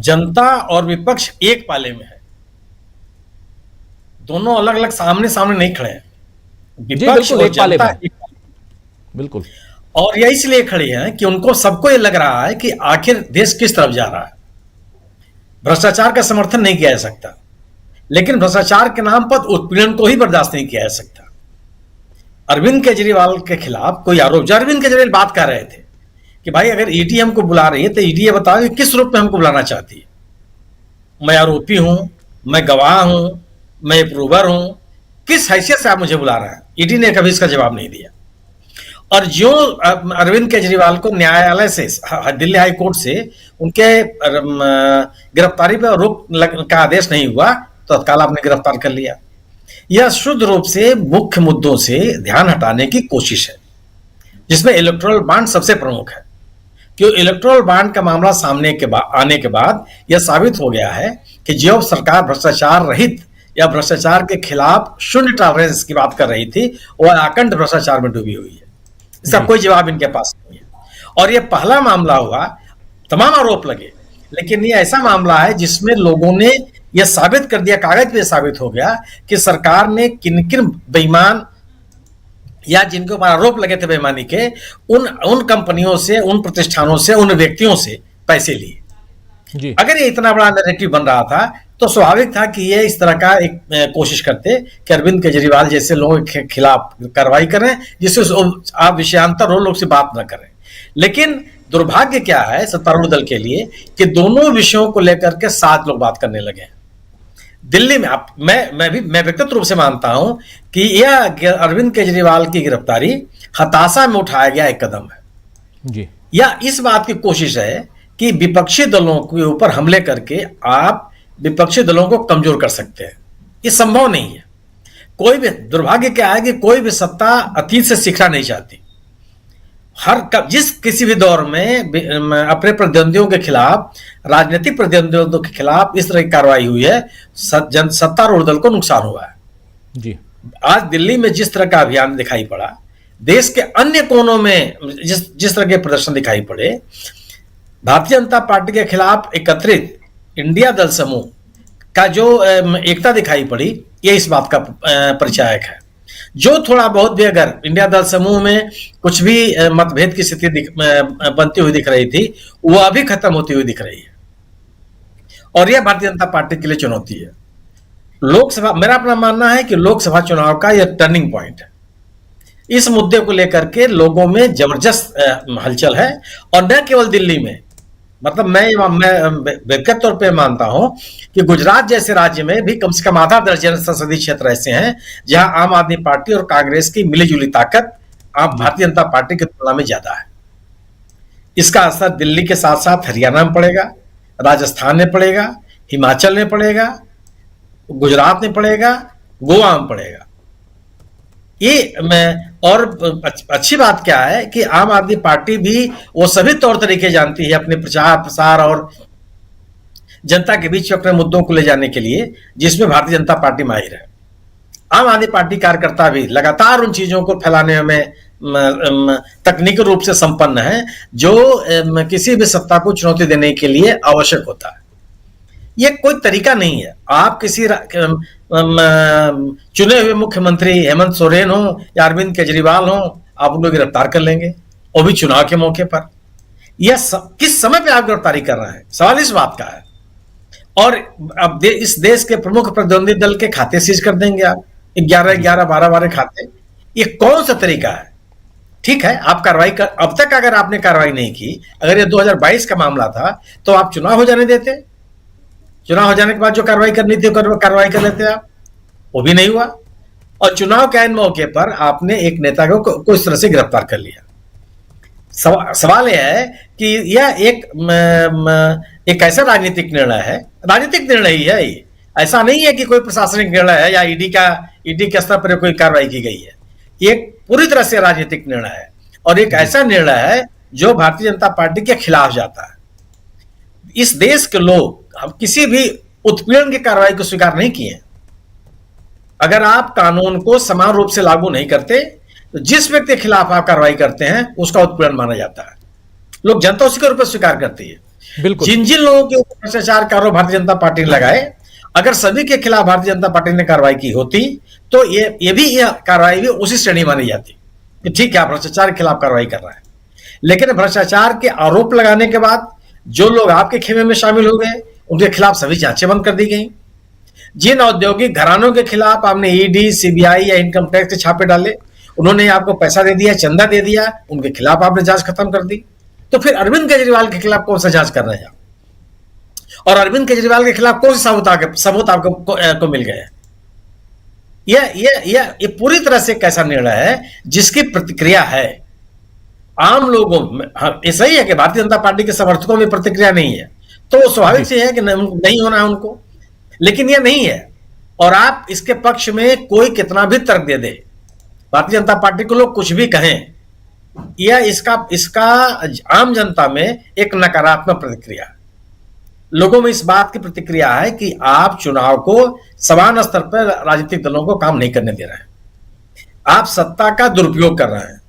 जनता और विपक्ष एक पाले में है, दोनों अलग अलग सामने सामने नहीं खड़े हैं, जी विपक्ष बिल्कुल, और एक पाले जनता में। एक पाले बिल्कुल। में। और यह इसलिए खड़ी है कि उनको सबको ये लग रहा है कि आखिर देश किस तरफ जा रहा है। भ्रष्टाचार का समर्थन नहीं किया जा सकता, लेकिन भ्रष्टाचार के नाम पर उत्पीड़न को ही बर्दाश्त नहीं किया जा सकता। अरविंद केजरीवाल के खिलाफ कोई आरोप, जो अरविंद केजरीवाल बात कर रहे थे कि भाई अगर ईडी हमको बुला रही है तो ईडी ये बताओ कि किस रूप में हमको बुलाना चाहती है। मैं आरोपी हूं, मैं गवाह हूं, मैं अप्रूवर हूं, किस हैसियत से आप मुझे बुला रहे हैं? ईडी ने कभी इसका जवाब नहीं दिया। और जो अरविंद केजरीवाल को न्यायालय से, दिल्ली हाई कोर्ट से उनके गिरफ्तारी पर रोक का आदेश नहीं हुआ तो तत्काल आपने गिरफ्तार कर लिया। यह शुद्ध रूप से मुख्य मुद्दों से ध्यान हटाने की कोशिश है, जिसमें इलेक्टोरल बॉन्ड सबसे प्रमुख है। क्यों? इलेक्टोरल बॉन्ड का मामला सामने के आने के बाद यह साबित हो गया है कि जो सरकार भ्रष्टाचार रहित या भ्रष्टाचार के खिलाफ शून्य टॉलरेंस की बात कर रही थी, वह अखंड भ्रष्टाचार में डूबी हुई है। इसका कोई जवाब इनके पास नहीं है। और यह पहला मामला हुआ, तमाम आरोप लगे, लेकिन यह ऐसा मामला है जिसमें लोगों ने यह साबित कर दिया, कागज पे साबित हो गया कि सरकार ने किन किन बेईमान या जिनके ऊपर आरोप लगे थे बेईमानी के, उन कंपनियों से, उन प्रतिष्ठानों से, उन व्यक्तियों से पैसे लिए। जी। अगर ये इतना बड़ा नैरेटिव बन रहा था तो स्वाभाविक था कि ये इस तरह का एक कोशिश करते कि अरविंद केजरीवाल जैसे लोगों के खिलाफ कार्रवाई करें, जिससे आप विषयांतर हो, लोग से बात न करें। लेकिन दुर्भाग्य क्या है सत्तारूढ़ दल के लिए कि दोनों विषयों को लेकर के 7 लोग बात करने लगे। दिल्ली में मैं व्यक्तिगत रूप से मानता हूं कि यह अरविंद केजरीवाल की गिरफ्तारी हताशा में उठाया गया एक कदम है। जी। या इस बात की कोशिश है कि विपक्षी दलों के ऊपर हमले करके आप विपक्षी दलों को कमजोर कर सकते हैं। ये संभव नहीं है। कोई भी, दुर्भाग्य क्या है कि कोई भी सत्ता अतीत से सीखना नहीं चाहती। किसी भी दौर में अपने प्रतिद्वंदियों के खिलाफ, राजनीतिक प्रतिद्वंदियों के खिलाफ इस तरह की कार्रवाई हुई है, सत्तारूढ़ दल को नुकसान हुआ है। जी। आज दिल्ली में जिस तरह का अभियान दिखाई पड़ा, देश के अन्य कोनों में जिस तरह के प्रदर्शन दिखाई पड़े, भारतीय जनता पार्टी के खिलाफ एकत्रित इंडिया दल समूह का जो एकता दिखाई पड़ी, ये इस बात का परिचायक है। जो थोड़ा बहुत भी अगर इंडिया दल समूह में कुछ भी मतभेद की स्थिति बनती हुई दिख रही थी, वह अभी खत्म होती हुई दिख रही है। और यह भारतीय जनता पार्टी के लिए चुनौती है। लोकसभा, मेरा अपना मानना है कि लोकसभा चुनाव का यह टर्निंग पॉइंट है। इस मुद्दे को लेकर के लोगों में जबरदस्त हलचल है। और न केवल दिल्ली में, मतलब मैं व्यक्तिगत तौर पे मानता हूं कि गुजरात जैसे राज्य में भी कम से कम आधा दर्जन संसदीय क्षेत्र ऐसे हैं जहां आम आदमी पार्टी और कांग्रेस की मिलीजुली ताकत आप भारतीय जनता पार्टी की तुलना में ज्यादा है। इसका असर दिल्ली के साथ साथ हरियाणा में पड़ेगा, राजस्थान में पड़ेगा, हिमाचल में पड़ेगा, गुजरात में पड़ेगा, गोवा में पड़ेगा। और अच्छी बात क्या है कि आम आदमी पार्टी भी वो सभी तौर तरीके जानती है अपने प्रचार प्रसार और जनता के बीच अपने मुद्दों को ले जाने के लिए, जिसमें भारतीय जनता पार्टी माहिर है। आम आदमी पार्टी कार्यकर्ता भी लगातार उन चीजों को फैलाने में तकनीकी रूप से संपन्न है जो किसी भी सत्ता को चुनौती देने के लिए आवश्यक होता है। ये कोई तरीका नहीं है। आप किसी चुने हुए मुख्यमंत्री हेमंत सोरेन हो या अरविंद केजरीवाल हो, आप उनको गिरफ्तार कर लेंगे, वो भी चुनाव के मौके पर। यह किस समय पे आप गिरफ्तारी कर रहे हैं, सवाल इस बात का है। और अब इस देश के प्रमुख प्रतिद्वंदी दल के खाते सीज कर देंगे आप, 11 12 खाते। ये कौन सा तरीका है? ठीक है, आप कार्रवाई कर, अब तक अगर आपने कार्रवाई नहीं की, अगर ये 2022 का मामला था तो आप चुनाव हो जाने देते। चुनाव हो जाने के बाद जो कार्रवाई करनी थी कार्रवाई कर लेते आप, वो भी नहीं हुआ। और चुनाव के ऐन मौके पर आपने एक नेता को इस तरह से गिरफ्तार कर लिया। सवाल यह है कि यह एक ऐसा राजनीतिक निर्णय है, राजनीतिक निर्णय ही है ये, ऐसा नहीं है कि कोई प्रशासनिक निर्णय है या ईडी के स्तर पर कोई कार्रवाई की गई है। ये पूरी तरह से राजनीतिक निर्णय है और एक ऐसा निर्णय है जो भारतीय जनता पार्टी के खिलाफ जाता है। इस देश के लोग हम किसी भी उत्पीड़न की कार्रवाई को स्वीकार नहीं किए। अगर आप कानून को समान रूप से लागू नहीं करते तो जिस व्यक्ति के खिलाफ आप कार्रवाई करते हैं उसका उत्पीड़न माना जाता है। लोग, जनता उसी के रूप में स्वीकार करती है। बिल्कुल। जिन जिन लोगों के ऊपर भ्रष्टाचार का आरोप भारतीय जनता पार्टी ने लगाए, अगर सभी के खिलाफ भारतीय जनता पार्टी ने कार्रवाई की होती तो यह कार्रवाई भी उसी श्रेणी मानी जाती कि ठीक है, भ्रष्टाचार के खिलाफ कार्रवाई कर रहा है। लेकिन भ्रष्टाचार के आरोप लगाने के बाद जो लोग आपके खेमे में शामिल हो गए, उनके खिलाफ सभी जांचें बंद कर दी गई। जिन औद्योगिक घरानों के खिलाफ आपने ईडी, सीबीआई या इनकम टैक्स के छापे डाले, उन्होंने आपको पैसा दे दिया, चंदा दे दिया, उनके खिलाफ आपने जांच खत्म कर दी। तो फिर अरविंद केजरीवाल के खिलाफ कौन सा जांच कर रहे हैं आप? और अरविंद केजरीवाल के खिलाफ कौन से सबूत आपको मिल गए? यह पूरी तरह से एक ऐसा निर्णय है जिसकी प्रतिक्रिया है आम लोगों में। हाँ, ये सही है कि भारतीय जनता पार्टी के समर्थकों में प्रतिक्रिया नहीं है, तो स्वाभाविक से है कि नहीं होना है उनको, लेकिन यह नहीं है। और आप इसके पक्ष में कोई कितना भी तर्क दे दे, भारतीय जनता पार्टी को लोग कुछ भी कहें, यह इसका आम जनता में एक नकारात्मक प्रतिक्रिया, लोगों में इस बात की प्रतिक्रिया है कि आप चुनाव को समान स्तर पर राजनीतिक दलों को काम नहीं करने दे रहे हैं। आप सत्ता का दुरुपयोग कर रहे हैं,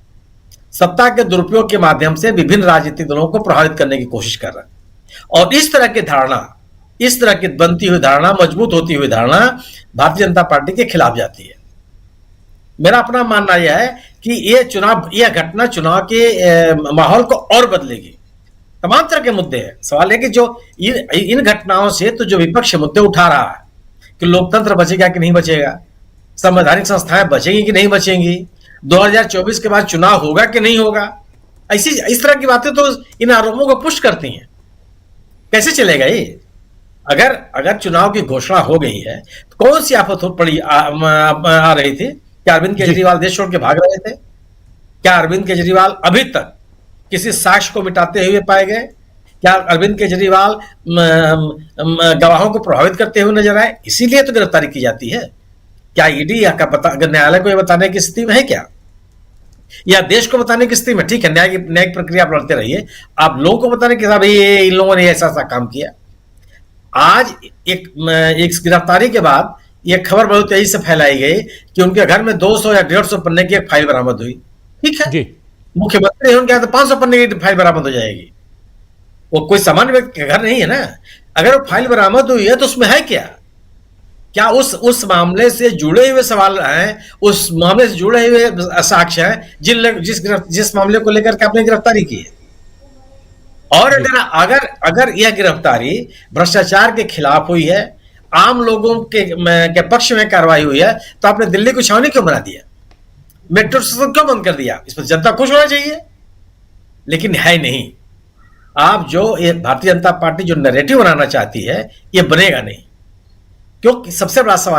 सत्ता के दुरुपयोग के माध्यम से विभिन्न राजनीतिक दलों को प्रभावित करने की कोशिश कर रहे हैं। और इस तरह की धारणा, इस तरह की बनती हुई धारणा, मजबूत होती हुई धारणा भारतीय जनता पार्टी के खिलाफ जाती है। मेरा अपना मानना यह है कि यह घटना चुनाव के माहौल को और बदलेगी। तमाम तरह के मुद्दे हैं। सवाल है कि जो इन घटनाओं से तो जो विपक्ष मुद्दे उठा रहा है कि लोकतंत्र बचेगा कि नहीं बचेगा, संवैधानिक संस्थाएं बचेंगी कि नहीं बचेंगी, 2024 के बाद चुनाव होगा कि नहीं होगा, इस तरह की बातें तो इन आरोपों को पुष्ट करती हैं। कैसे चलेगा ये? अगर चुनाव की घोषणा हो गई है तो कौन सी आफत आ रही थी? क्या अरविंद केजरीवाल देश छोड़ के भाग रहे थे? क्या अरविंद केजरीवाल अभी तक किसी साक्ष्य को मिटाते हुए पाए गए? क्या अरविंद केजरीवाल गवाहों को प्रभावित करते हुए नजर आए? इसीलिए तो गिरफ्तारी की जाती है। क्या ईडी अगर न्यायालय को यह बताने की स्थिति में है क्या, या देश को बताने की स्थिति में? ठीक है, न्यायिक प्रक्रिया आप लड़ते रहिए, आप लोगों को बताने के भाई इन लोगों ने ऐसा काम किया। आज एक गिरफ्तारी के बाद यह खबर बहुत तेजी से फैलाई गई कि उनके घर में 200 या 150 पन्ने की एक फाइल बरामद हुई। ठीक है, मुख्यमंत्री होंगे तो 500 पन्ने की फाइल बरामद हो जाएगी। वो कोई सामान्य व्यक्ति का घर नहीं है ना। अगर वो फाइल बरामद हुई है तो उसमें है क्या उस मामले से जुड़े हुए सवाल हैं, उस मामले से जुड़े हुए साक्ष्य हैं जिस मामले को लेकर के आपने गिरफ्तारी की है। और अगर यह गिरफ्तारी भ्रष्टाचार के खिलाफ हुई है, आम लोगों के पक्ष में कार्रवाई हुई है, तो आपने दिल्ली को छावनी क्यों बना दिया? मेट्रो स्टेशन क्यों बंद कर दिया? इस पर जनता खुश होना चाहिए, लेकिन है नहीं। आप जो भारतीय जनता पार्टी जो नैरेटिव बनाना चाहती है, यह बनेगा नहीं, क्योंकि सबसे बड़ा सवाल